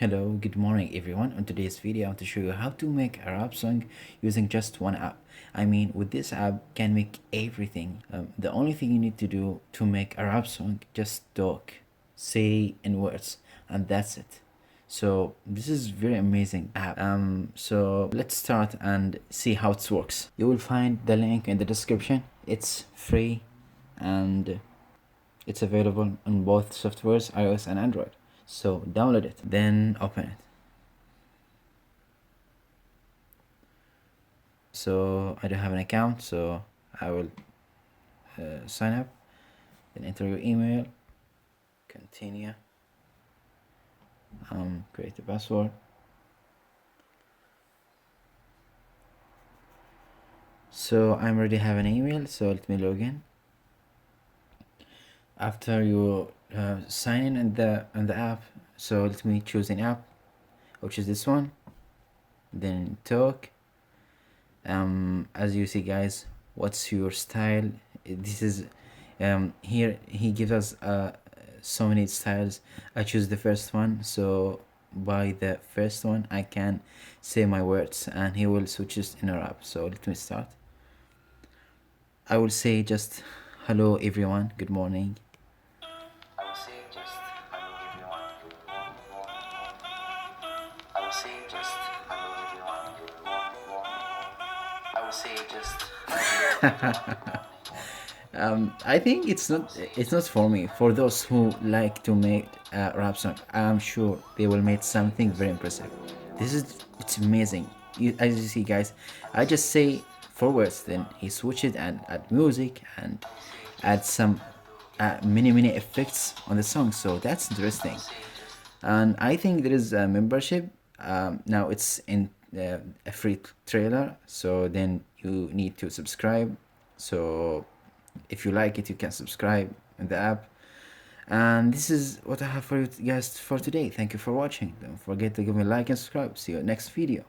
Hello, good morning everyone. On today's video, I want to show you how to make a rap song using just one app. I mean, with this app, can make everything. The only thing you need to do to make a rap song, just talk, say in words, and that's it. So this is very amazing app. So let's start and see how it works. You will find the link in the description. It's free, and it's available on both softwares, iOS and Android. So download it, then open it. So I don't have an account, so I will sign up, then enter your email, continue, create a password. So I already have an email, so let me log in. After you sign in the app, so let me choose an app, which is this one, then talk. As you see guys, what's your style? This is here he gives us so many styles. I choose the first one, so by the first one I can say my words and he will switch it in a rap. So let me start. I will say just hello everyone, good morning. I will say just hello everyone. I will say just hello everyone. I will say just I think it's not for me. For those who like to make a rap song, I'm sure they will make something very impressive. It's amazing. As you see, guys, I just say four words, then he switch it and add music and add some many effects on the song. So that's interesting. And I think there is a membership. Now it's in a free trailer, so then you need to subscribe. So if you like it, you can subscribe in the app. And this is what I have for you guys for today. Thank you for watching. Don't forget to give me a like and subscribe. See you next video.